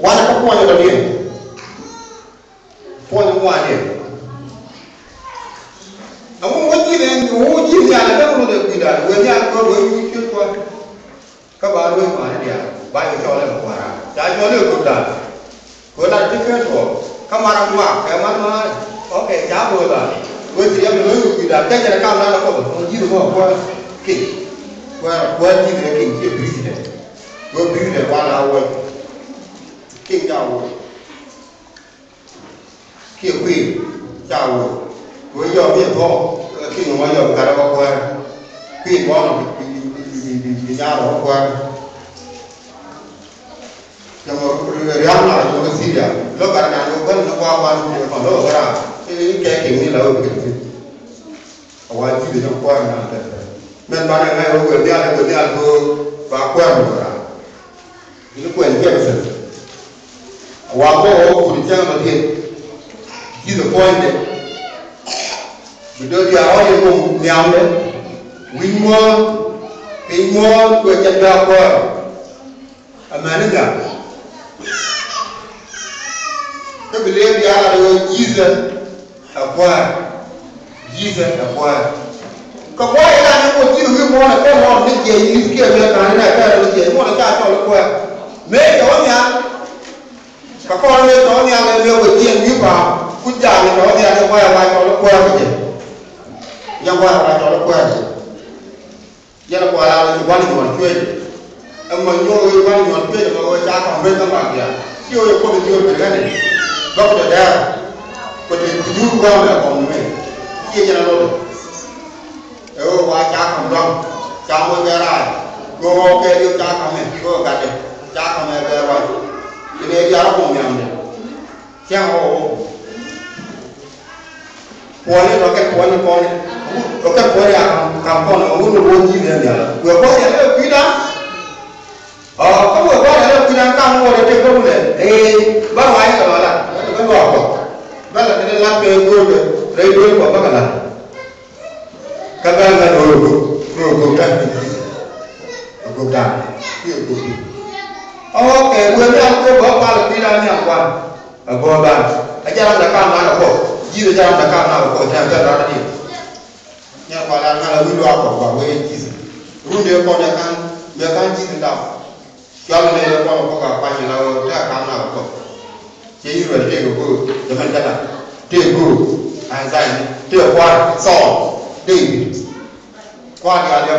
Wana ka point da dia. Point mo ane. Amu wati ne wuji ya na da mu da kuida. Wani ya ko wani ki ko ka ba ro ma ne dia. Ba yo chole ko ra. Da chole ko da. Ko da tiket ko. Kamara ma ka ma okay ja bo da. Ko ti ya no yo kuida. Ta ja ka na ko ko ji ro ko ki. Ko ji ne ki ki president. Ko president wala wa King Jawo, King Jawo, với giờ biết thôi, khi mà giờ cả đã qua, khi có bị nhà đó qua, nhưng mà riêng lại chúng ta xí ra, lúc cả nhà chúng ta nó qua còn lúc ở ra, cái kiểu như là ở cái gì, ở ngoài chỉ để nó qua là nên ban ngày ở gần nhà tôi và qua rồi ra, nó quen cái gì Wabo kulichana madie hizo point bidodi ya wale ko nyamde wimo pimo ko jadda ko amaninga to bile bi ala do jiza akwa ko ko ila ne ko tiru wi mo na ko mo ni je ni ke be na na ka ro je mo na ka to ko me ko nya Kakor ni to ni ale me wo tien ni ba ku ja ni to ni ale wa to lo kwa ke ya wa to lo kwa ya la kwa la ni wa ni mo chwe e mo nyo wi wa ni mo chwe de mo ja ka me ka ba ya ti o ko de o de ni ba ko da ko de ju wa na ko me ki ya na lo e o wa ja ka ndo ja mo ga ra go ke yu ja ka me go ga de ja ka me ga wa ini dia orang yang ni, siang roket yang kampung, orang berbuji dia. Gua kau yang ada pilihan, kamu kau yang ada pilihan kamu ada tekor ni, baru aja kalau ada, kan gua apa? Baru ada lampu gua, radio gua apa kan? Kadang ada gua dah, Okay, we have to go back to the one. A go back. I can't come out of you can't come out of the yeah, while I will walk over where it is. Room the corner can, you can't see it up. Young lady of Poka, watching our come out of. She will take a good, the Mandana. Take good, and then take a one song. David. What are the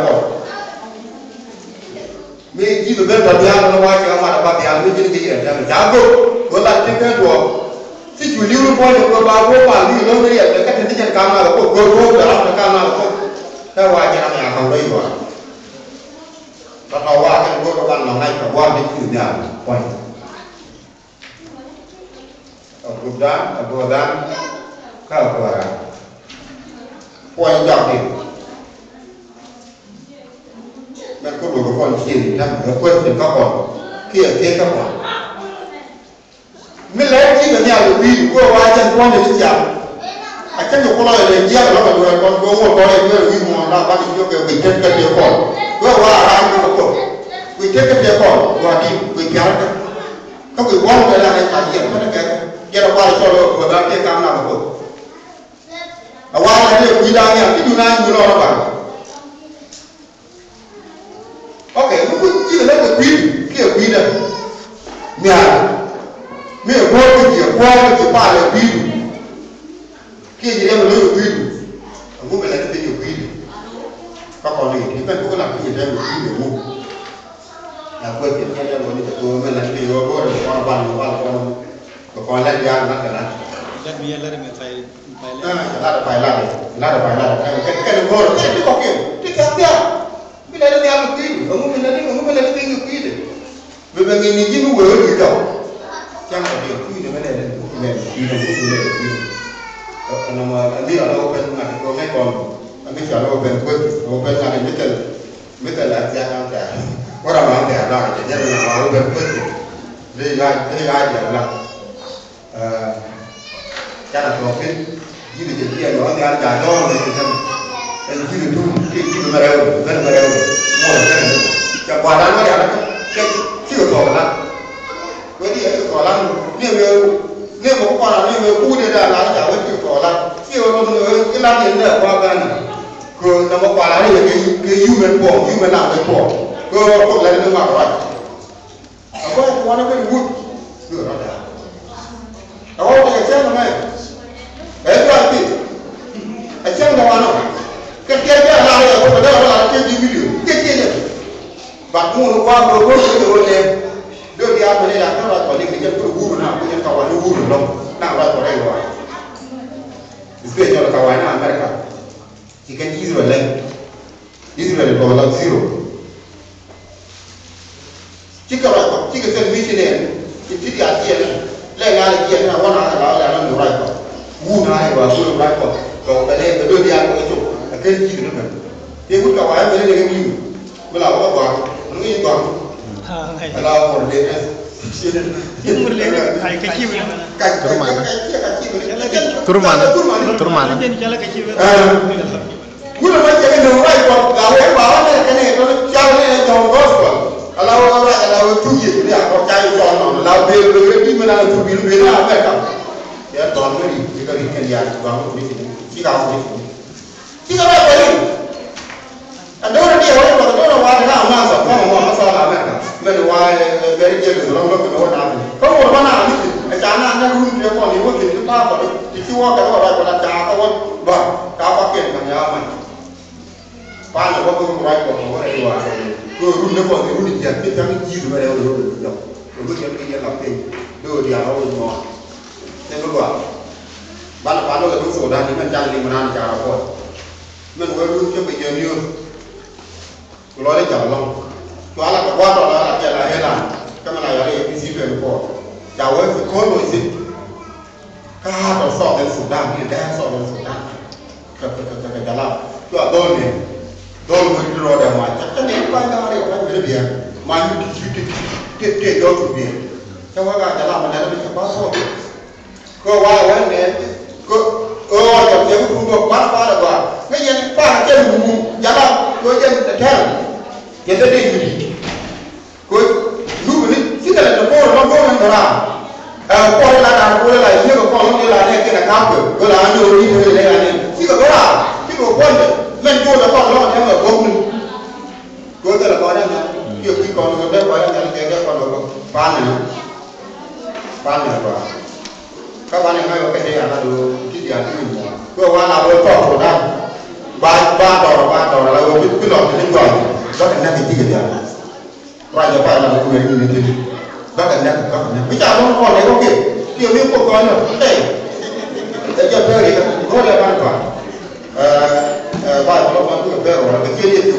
me ji do benda dia no wa ka ma ba dia me ji ni ya da ja go ko la ti ka do si ju li ru po ni ko ba go ba li no ni ya ka ti ka ma ko go da ka ma ko ta wa ji na ya ka dai wa ta ta wa ka go ko ban na nai ka wa ni ku ya po go da ka ko ra po ja tiมันก็ดูกับคนกินนะเดี๋ยวเพื่อนเป็นข้าวก่อนเกี่ยข้าวก่อนไม่แล้วที่เนี่ยเราวิ่งก็ว่าจันทร์วันเดียวจะอาจารย์อยู่คนละเลยเยี่ยมแล้วก็ดูคนโง่ตัวเองก็วิ่งมองเราบ้านอยู่ก็วิ่งเท่กันเดียวก่อนก็ว่าอะไรก็ตกวิ่งเท่กันเดียวก่อนว่าดีวิ่งยาวก็วิ่งว่องเวลาในใจเยี่ยมก็ได้แก่เยี่ยมว่าชอบเลยคนละเกี่ยกรรมเราก็เอาว่าอะไรเนี่ยวิ่งได้เนี่ยที่ดูน่าอยู่รอดบ้างOkay, we give a queen, here we are. Me a boy with your father, a queen. Here you have a little queen. A woman like to be your queen. Papa, you can go up here and queen a woman. Now, what you can do with the woman like your boy, one, upon that yard, not that. Let me let him say, not by ladder. Can go, take up there. Bila ada yang begini, kamu melihat yang begini. Begini ni juga begitu. Jangan dia begini mana ada begini. Nama ni ada open ada komen kon. Kami kalau open ada metal aja ada. Orang mana ada jadi nama open dia lah. Jangan open. Jadi orang yang ada orang and you do keep around, more than the Guadana, you no matter what. I want to want to be wood. Good on that. I want to tell the man. Everybody. I tell the one. Get out over there. I'll take you. Get in. But more one will go to the old name. Don't be out there. I cannot believe you get to wood now. We can cover the wood. Now, right for everyone. It's great. You're Kawana, America. You can Israel land. Israel is zero. Chicken said missionary. It's the idea. Let out again. I want to allow the right. Who I was so right. So the name of the other. I can't see them. They would go out and they you. Well, I walk. I'm going to go. Allow for the Turman. We don't want to get the right one. Allow 2 years. They are child allow people to be better. They are gone ready because he can get one with it. I don't know why now master from America. Many why very good long look at what happened. Come on, one hour. I can't room to upon you working to Papa. If you walk out like what I want, but Papa can't come out. Find a walking right for where you are. Go room for the room, get you where you go. Look at me and nothing. Do the hour more. Never go out. But I know the so that even telling him around the car. Men will look at your news. Glory to Allah. To Allah, the water, Allah, come on, I have seen before. That was the call was it. God of salt and Sudan, and dance on Sudan. To adore him. Don't we draw them much. And then find out what will be. My take go to be. So I got the lamb and I don't know. Go while one man. Go. Oh, I have to go one part of God. May you find them. Yalla, go get the town. Get the day. Good. You see that the board not going around. Point like you go on like a couple. Go down to the lane. See the go out. People wonder. Men go the phone and a woman. Go to the bottom. You pick on the devil and get on the banner. Come on, I can hear another. Go on, I will talk for that. Bad or I will be put on the ground. Got a nothing to get. Right, the fire will be got a nothing. Which I don't want to okay. You will put on hey. You're very good. By the way, the kid is to